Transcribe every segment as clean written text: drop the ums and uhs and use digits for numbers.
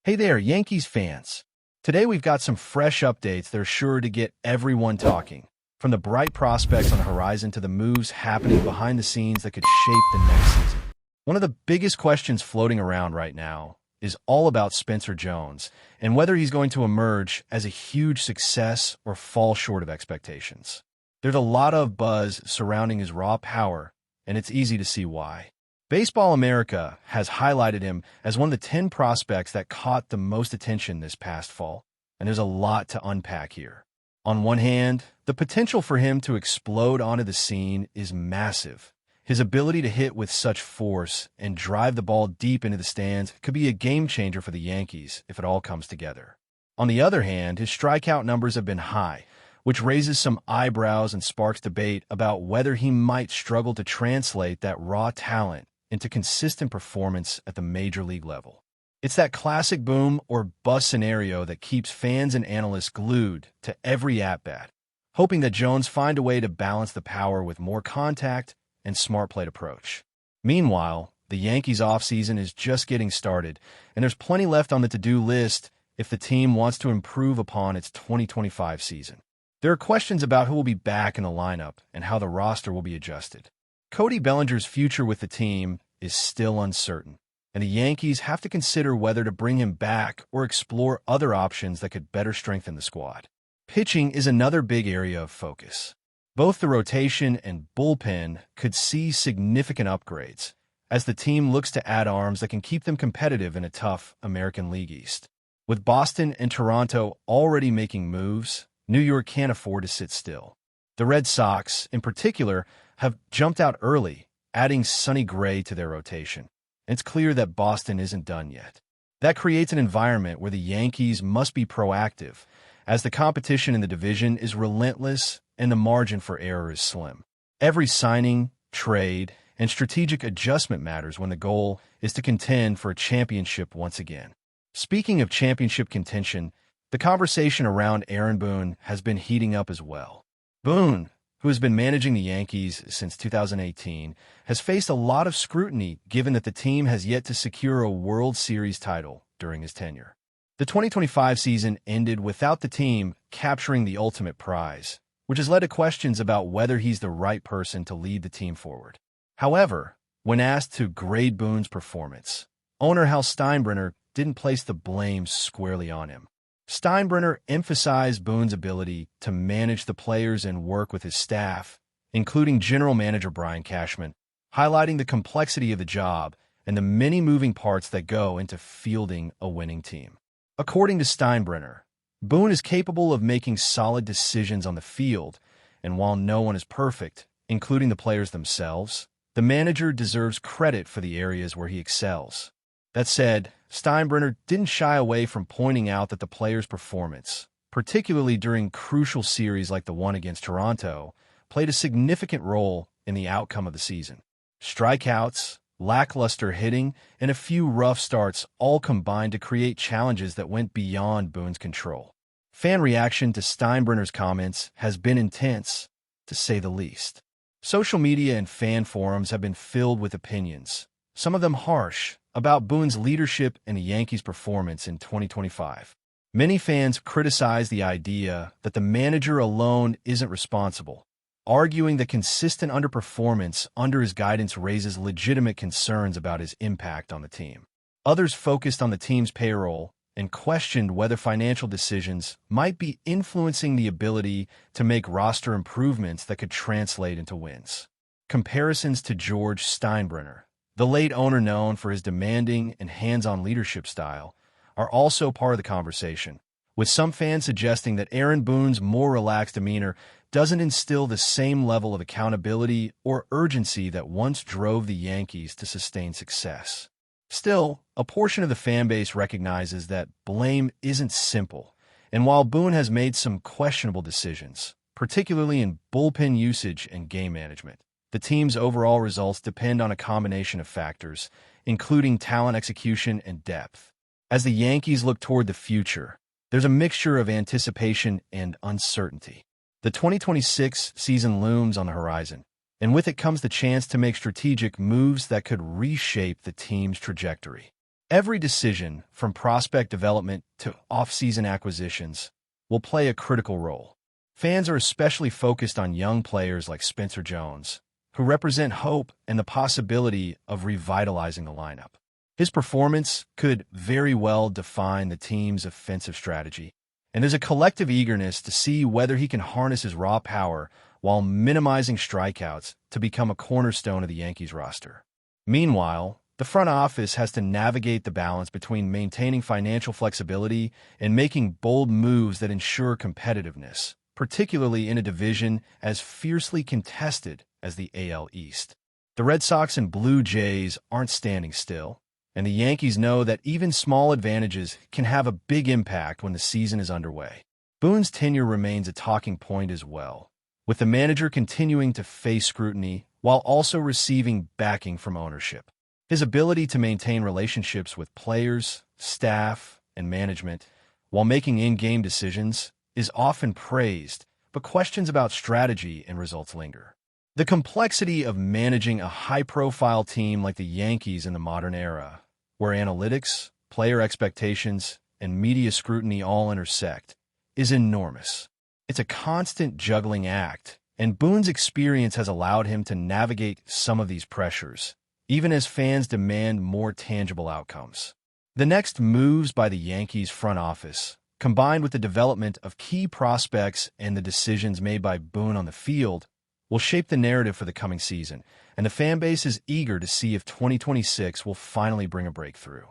Hey there, Yankees fans. Today we've got some fresh updates that are sure to get everyone talking. From the bright prospects on the horizon to the moves happening behind the scenes that could shape the next season. One of the biggest questions floating around right now is all about Spencer Jones and whether he's going to emerge as a huge success or fall short of expectations. There's a lot of buzz surrounding his raw power, and it's easy to see why. Baseball America has highlighted him as one of the 10 prospects that caught the most attention this past fall, and there's a lot to unpack here. On one hand, the potential for him to explode onto the scene is massive. His ability to hit with such force and drive the ball deep into the stands could be a game changer for the Yankees if it all comes together. On the other hand, his strikeout numbers have been high, which raises some eyebrows and sparks debate about whether he might struggle to translate that raw talent into consistent performance at the major league level. It's that classic boom or bust scenario that keeps fans and analysts glued to every at-bat, hoping that Jones find a way to balance the power with more contact and smart plate approach. Meanwhile, the Yankees' offseason is just getting started, and there's plenty left on the to-do list if the team wants to improve upon its 2025 season. There are questions about who will be back in the lineup and how the roster will be adjusted. Cody Bellinger's future with the team is still uncertain, and the Yankees have to consider whether to bring him back or explore other options that could better strengthen the squad. Pitching is another big area of focus. Both the rotation and bullpen could see significant upgrades as the team looks to add arms that can keep them competitive in a tough American League East. With Boston and Toronto already making moves, New York can't afford to sit still. The Red Sox, in particular, have jumped out early, adding Sonny Gray to their rotation. It's clear that Boston isn't done yet. That creates an environment where the Yankees must be proactive, as the competition in the division is relentless and the margin for error is slim. Every signing, trade, and strategic adjustment matters when the goal is to contend for a championship once again. Speaking of championship contention, the conversation around Aaron Boone has been heating up as well. Boone, who has been managing the Yankees since 2018, has faced a lot of scrutiny given that the team has yet to secure a World Series title during his tenure. The 2025 season ended without the team capturing the ultimate prize, which has led to questions about whether he's the right person to lead the team forward. However, when asked to grade Boone's performance, owner Hal Steinbrenner didn't place the blame squarely on him. Steinbrenner emphasized Boone's ability to manage the players and work with his staff, including general manager Brian Cashman, highlighting the complexity of the job and the many moving parts that go into fielding a winning team. According to Steinbrenner, Boone is capable of making solid decisions on the field, and while no one is perfect, including the players themselves, the manager deserves credit for the areas where he excels. That said, Steinbrenner didn't shy away from pointing out that the players' performance, particularly during crucial series like the one against Toronto, played a significant role in the outcome of the season. Strikeouts, lackluster hitting, and a few rough starts all combined to create challenges that went beyond Boone's control. Fan reaction to Steinbrenner's comments has been intense, to say the least. Social media and fan forums have been filled with opinions, some of them harsh, about Boone's leadership and the Yankees' performance in 2025. Many fans criticize the idea that the manager alone isn't responsible, arguing that consistent underperformance under his guidance raises legitimate concerns about his impact on the team. Others focused on the team's payroll and questioned whether financial decisions might be influencing the ability to make roster improvements that could translate into wins. Comparisons to George Steinbrenner, the late owner known for his demanding and hands-on leadership style, are also part of the conversation, with some fans suggesting that Aaron Boone's more relaxed demeanor doesn't instill the same level of accountability or urgency that once drove the Yankees to sustain success. Still, a portion of the fan base recognizes that blame isn't simple, and while Boone has made some questionable decisions, particularly in bullpen usage and game management, the team's overall results depend on a combination of factors, including talent execution and depth. As the Yankees look toward the future, there's a mixture of anticipation and uncertainty. The 2026 season looms on the horizon, and with it comes the chance to make strategic moves that could reshape the team's trajectory. Every decision, from prospect development to off-season acquisitions, will play a critical role. Fans are especially focused on young players like Spencer Jones, who represent hope and the possibility of revitalizing the lineup. His performance could very well define the team's offensive strategy, and there's a collective eagerness to see whether he can harness his raw power while minimizing strikeouts to become a cornerstone of the Yankees roster. Meanwhile, the front office has to navigate the balance between maintaining financial flexibility and making bold moves that ensure competitiveness, particularly in a division as fiercely contested as the AL East. The Red Sox and Blue Jays aren't standing still, and the Yankees know that even small advantages can have a big impact when the season is underway. Boone's tenure remains a talking point as well, with the manager continuing to face scrutiny while also receiving backing from ownership. His ability to maintain relationships with players, staff, and management while making in-game decisions is often praised, but questions about strategy and results linger. The complexity of managing a high-profile team like the Yankees in the modern era, where analytics, player expectations, and media scrutiny all intersect, is enormous. It's a constant juggling act, and Boone's experience has allowed him to navigate some of these pressures, even as fans demand more tangible outcomes. The next moves by the Yankees front office, combined with the development of key prospects and the decisions made by Boone on the field, will shape the narrative for the coming season, and the fan base is eager to see if 2026 will finally bring a breakthrough.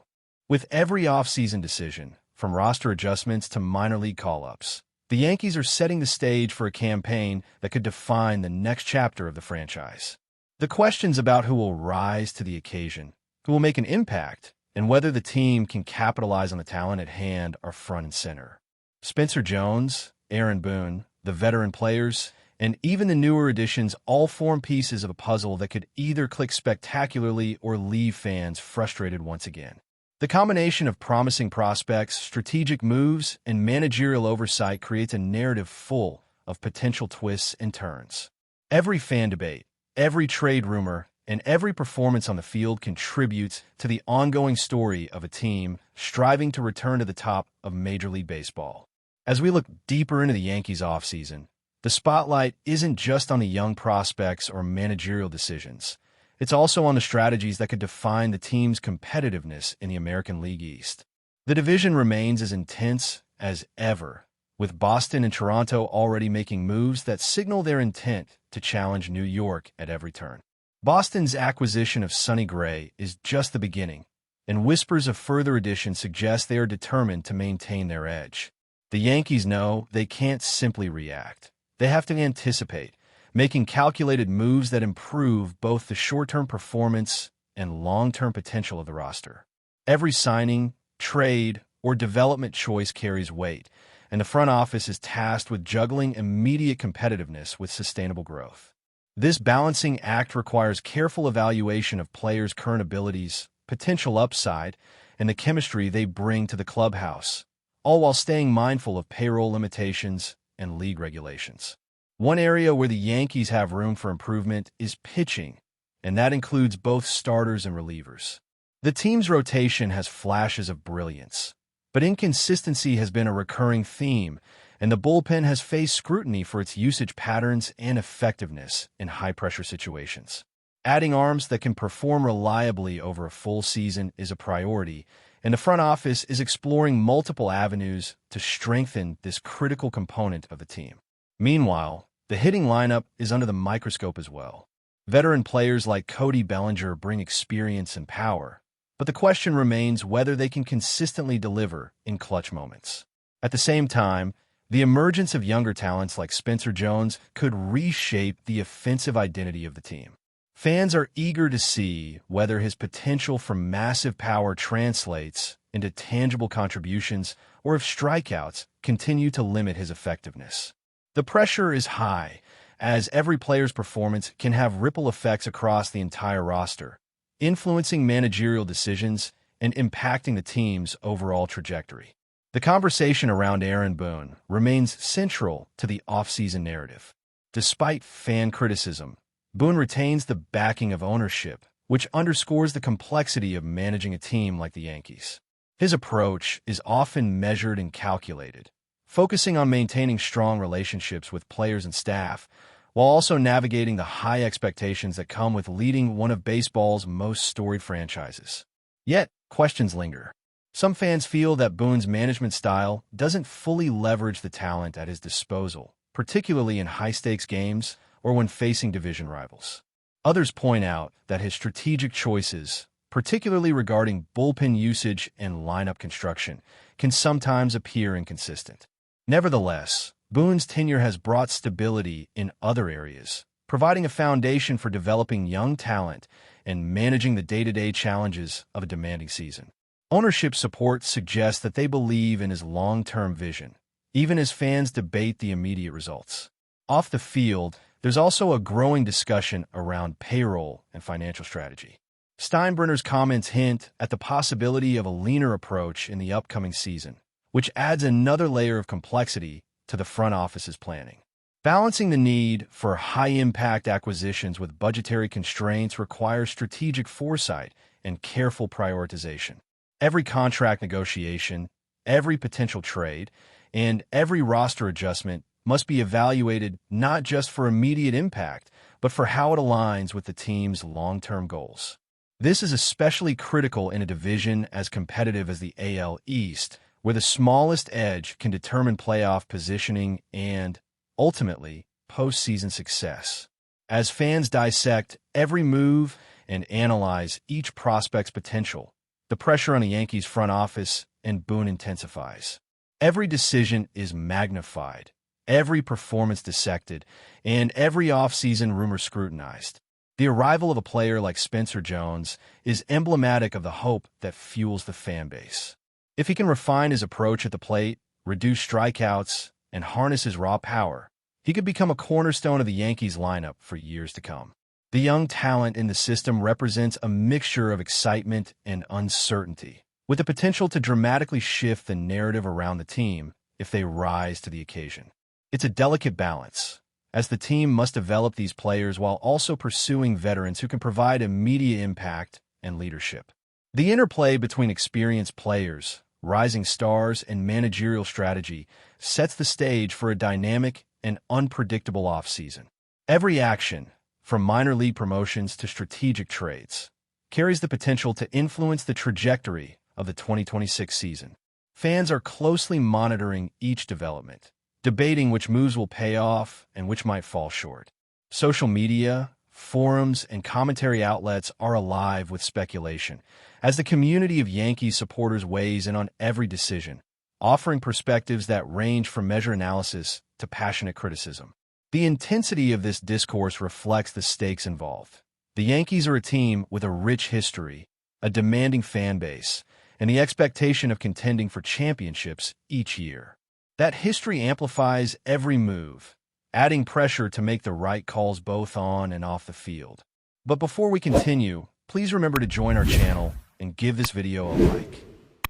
With every offseason decision, from roster adjustments to minor league call-ups, the Yankees are setting the stage for a campaign that could define the next chapter of the franchise. The questions about who will rise to the occasion, who will make an impact, and whether the team can capitalize on the talent at hand are front and center. Spencer Jones, Aaron Boone, the veteran players, and even the newer additions all form pieces of a puzzle that could either click spectacularly or leave fans frustrated once again. The combination of promising prospects, strategic moves, and managerial oversight creates a narrative full of potential twists and turns. Every fan debate, every trade rumor, and every performance on the field contributes to the ongoing story of a team striving to return to the top of Major League Baseball. As we look deeper into the Yankees offseason, the spotlight isn't just on the young prospects or managerial decisions. It's also on the strategies that could define the team's competitiveness in the American League East. The division remains as intense as ever, with Boston and Toronto already making moves that signal their intent to challenge New York at every turn. Boston's acquisition of Sonny Gray is just the beginning, and whispers of further additions suggest they are determined to maintain their edge. The Yankees know they can't simply react. They have to anticipate, making calculated moves that improve both the short-term performance and long-term potential of the roster. Every signing, trade, or development choice carries weight, and the front office is tasked with juggling immediate competitiveness with sustainable growth. This balancing act requires careful evaluation of players' current abilities, potential upside, and the chemistry they bring to the clubhouse, all while staying mindful of payroll limitations and league regulations. One area where the Yankees have room for improvement is pitching, and that includes both starters and relievers. The team's rotation has flashes of brilliance, but inconsistency has been a recurring theme, and the bullpen has faced scrutiny for its usage patterns and effectiveness in high-pressure situations. Adding arms that can perform reliably over a full season is a priority, and the front office is exploring multiple avenues to strengthen this critical component of the team. Meanwhile, the hitting lineup is under the microscope as well. Veteran players like Cody Bellinger bring experience and power, but the question remains whether they can consistently deliver in clutch moments. At the same time, the emergence of younger talents like Spencer Jones could reshape the offensive identity of the team. Fans are eager to see whether his potential for massive power translates into tangible contributions or if strikeouts continue to limit his effectiveness. The pressure is high, as every player's performance can have ripple effects across the entire roster, influencing managerial decisions and impacting the team's overall trajectory. The conversation around Aaron Boone remains central to the offseason narrative. Despite fan criticism, Boone retains the backing of ownership, which underscores the complexity of managing a team like the Yankees. His approach is often measured and calculated, focusing on maintaining strong relationships with players and staff, while also navigating the high expectations that come with leading one of baseball's most storied franchises. Yet, questions linger. Some fans feel that Boone's management style doesn't fully leverage the talent at his disposal, particularly in high-stakes games or when facing division rivals. Others point out that his strategic choices, particularly regarding bullpen usage and lineup construction, can sometimes appear inconsistent. Nevertheless, Boone's tenure has brought stability in other areas, providing a foundation for developing young talent and managing the day-to-day challenges of a demanding season. Ownership support suggests that they believe in his long-term vision, even as fans debate the immediate results. Off the field, there's also a growing discussion around payroll and financial strategy. Steinbrenner's comments hint at the possibility of a leaner approach in the upcoming season, which adds another layer of complexity to the front office's planning. Balancing the need for high-impact acquisitions with budgetary constraints requires strategic foresight and careful prioritization. Every contract negotiation, every potential trade, and every roster adjustment must be evaluated not just for immediate impact, but for how it aligns with the team's long-term goals. This is especially critical in a division as competitive as the AL East, where the smallest edge can determine playoff positioning and, ultimately, postseason success. As fans dissect every move and analyze each prospect's potential, the pressure on the Yankees' front office and Boone intensifies. Every decision is magnified, every performance dissected, and every offseason rumor scrutinized. The arrival of a player like Spencer Jones is emblematic of the hope that fuels the fan base. If he can refine his approach at the plate, reduce strikeouts, and harness his raw power, he could become a cornerstone of the Yankees lineup for years to come. The young talent in the system represents a mixture of excitement and uncertainty, with the potential to dramatically shift the narrative around the team if they rise to the occasion. It's a delicate balance, as the team must develop these players while also pursuing veterans who can provide immediate impact and leadership. The interplay between experienced players, rising stars, and managerial strategy sets the stage for a dynamic and unpredictable offseason. Every action, from minor league promotions to strategic trades, carries the potential to influence the trajectory of the 2026 season. Fans are closely monitoring each development, debating which moves will pay off and which might fall short. Social media, forums, and commentary outlets are alive with speculation, as the community of Yankees supporters weighs in on every decision, offering perspectives that range from measure analysis to passionate criticism. The intensity of this discourse reflects the stakes involved. The Yankees are a team with a rich history, a demanding fan base, and the expectation of contending for championships each year. That history amplifies every move, adding pressure to make the right calls both on and off the field. But before we continue, please remember to join our channel and give this video a like.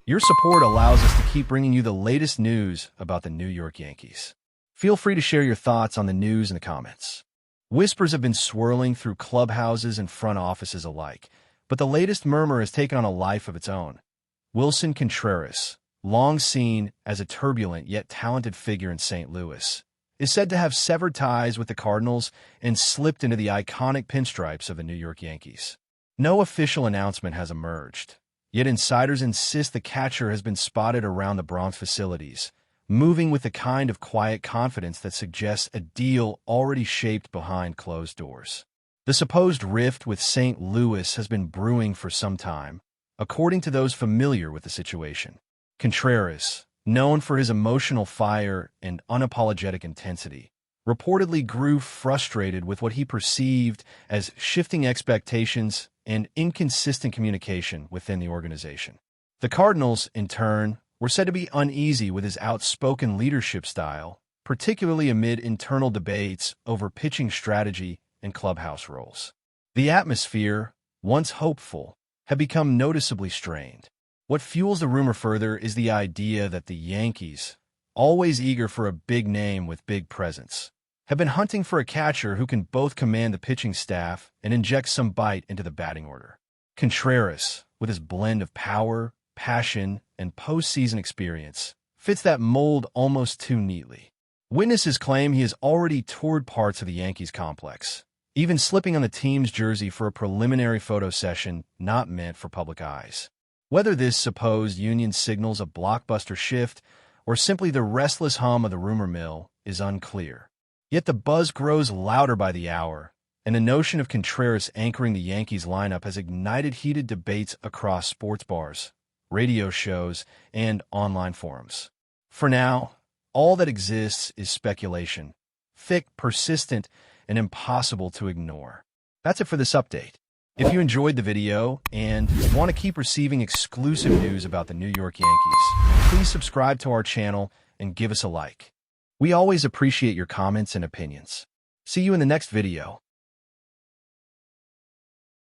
Your support allows us to keep bringing you the latest news about the New York Yankees. Feel free to share your thoughts on the news in the comments. Whispers have been swirling through clubhouses and front offices alike, but the latest murmur has taken on a life of its own. Willson Contreras, long seen as a turbulent yet talented figure in St. Louis, is said to have severed ties with the Cardinals and slipped into the iconic pinstripes of the New York Yankees. No official announcement has emerged, yet insiders insist the catcher has been spotted around the Bronx facilities, moving with the kind of quiet confidence that suggests a deal already shaped behind closed doors. The supposed rift with St. Louis has been brewing for some time, according to those familiar with the situation. Contreras, known for his emotional fire and unapologetic intensity, reportedly grew frustrated with what he perceived as shifting expectations and inconsistent communication within the organization. The Cardinals, in turn, were said to be uneasy with his outspoken leadership style, particularly amid internal debates over pitching strategy and clubhouse roles. The atmosphere, once hopeful, had become noticeably strained. What fuels the rumor further is the idea that the Yankees, always eager for a big name with big presence, have been hunting for a catcher who can both command the pitching staff and inject some bite into the batting order. Contreras, with his blend of power, passion, and postseason experience, fits that mold almost too neatly. Witnesses claim he has already toured parts of the Yankees complex, even slipping on the team's jersey for a preliminary photo session not meant for public eyes. Whether this supposed union signals a blockbuster shift or simply the restless hum of the rumor mill is unclear. Yet the buzz grows louder by the hour, and the notion of Contreras anchoring the Yankees lineup has ignited heated debates across sports bars, radio shows, and online forums. For now, all that exists is speculation, thick, persistent, and impossible to ignore. That's it for this update. If you enjoyed the video and want to keep receiving exclusive news about the New York Yankees, please subscribe to our channel and give us a like. We always appreciate your comments and opinions. See you in the next video.